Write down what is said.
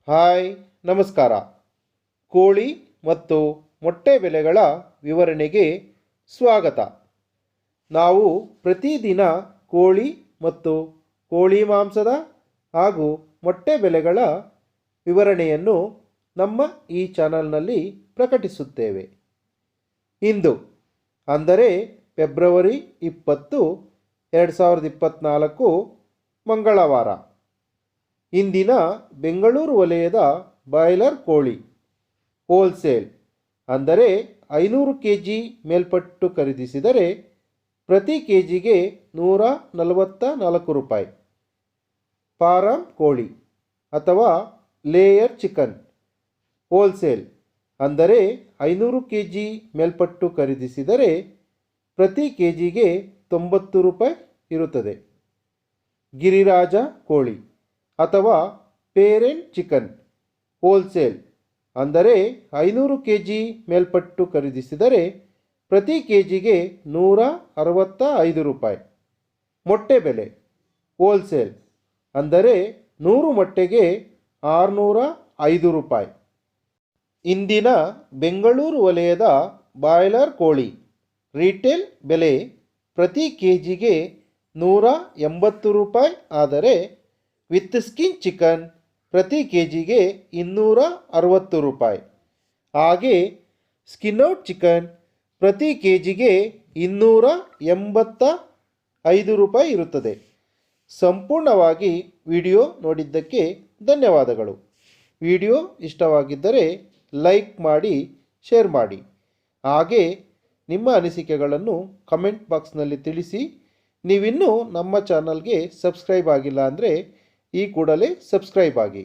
Hi ನಮಸ್ಕಾರ. ಕೋಳಿ ಮತ್ತು ಮೊಟ್ಟೆ ಬೆಲೆಗಳ ವಿವರಣೆಗೆ ಸ್ವಾಗತ. ನಾವು ಪ್ರತಿದಿನ ಕೋಳಿ ಮತ್ತು ಕೋಳಿ ಮಾಂಸದ ಹಾಗೂ ಮೊಟ್ಟೆ ಬೆಲೆಗಳ ವಿವರಣೆಯನ್ನು ನಮ್ಮ ಈ ಚಾನಲ್ನಲ್ಲಿ ಪ್ರಕಟಿಸುತ್ತೇವೆ. ಇಂದು ಅಂದರೆ ಫೆಬ್ರವರಿ 20, 2024 ಮಂಗಳವಾರ. ಇಂದಿನ ಬೆಂಗಳೂರು ವಲಯದ ಬಾಯ್ಲರ್ ಕೋಳಿ ಹೋಲ್ಸೇಲ್ ಅಂದರೆ 500 kg ಮೇಲ್ಪಟ್ಟು ಖರೀದಿಸಿದರೆ ಪ್ರತಿ ಕೆಜಿಗೆ 144 ರೂಪಾಯಿ. ಫಾರಂ ಕೋಳಿ ಅಥವಾ ಲೇಯರ್ ಚಿಕನ್ ಹೋಲ್ಸೇಲ್ ಅಂದರೆ 500 kg ಮೇಲ್ಪಟ್ಟು ಖರೀದಿಸಿದರೆ ಪ್ರತಿ ಕೆಜಿಗೆ 90 ರೂಪಾಯಿ ಇರುತ್ತದೆ. ಗಿರಿರಾಜ ಕೋಳಿ ಅಥವಾ ಪೇರೆಂಟ್ ಚಿಕನ್ ಹೋಲ್ಸೇಲ್ ಅಂದರೆ 500 kg ಮೇಲ್ಪಟ್ಟು ಖರೀದಿಸಿದರೆ ಪ್ರತಿ ಕೆಜಿಗೆ 165 ರೂಪಾಯಿ. ಮೊಟ್ಟೆ ಬೆಲೆ ಹೋಲ್ಸೇಲ್ ಅಂದರೆ 100 ಮೊಟ್ಟೆಗೆ 605 ರೂಪಾಯಿ. ಇಂದಿನ ಬೆಂಗಳೂರು ವಲಯದ ಬಾಯ್ಲರ್ ಕೋಳಿ ರಿಟೇಲ್ ಬೆಲೆ ಪ್ರತಿ ಕೆಜಿಗೆ 180 ರೂಪಾಯಿ ಆದರೆ ವಿತ್ ಸ್ಕಿನ್ ಚಿಕನ್ ಪ್ರತಿ ಕೆಜಿಗೆ 260 ರೂಪಾಯಿ. ಹಾಗೆ ಸ್ಕಿನ್ಔಟ್ ಚಿಕನ್ ಪ್ರತಿ ಕೆಜಿಗೆ 285 ರೂಪಾಯಿ ಇರುತ್ತದೆ. ಸಂಪೂರ್ಣವಾಗಿ ವಿಡಿಯೋ ನೋಡಿದ್ದಕ್ಕೆ ಧನ್ಯವಾದಗಳು. ವಿಡಿಯೋ ಇಷ್ಟವಾಗಿದ್ದರೆ ಲೈಕ್ ಮಾಡಿ, ಶೇರ್ ಮಾಡಿ. ಹಾಗೆ ನಿಮ್ಮ ಅನಿಸಿಕೆಗಳನ್ನು ಕಮೆಂಟ್ ಬಾಕ್ಸ್ನಲ್ಲಿ ತಿಳಿಸಿ. ನೀವಿನ್ನೂ ನಮ್ಮ ಚಾನಲ್ಗೆ ಸಬ್ಸ್ಕ್ರೈಬ್ ಆಗಿಲ್ಲ ಅಂದರೆ ಈ ಕೂಡಲೇ ಸಬ್ಸ್ಕ್ರೈಬ್ ಆಗಿ.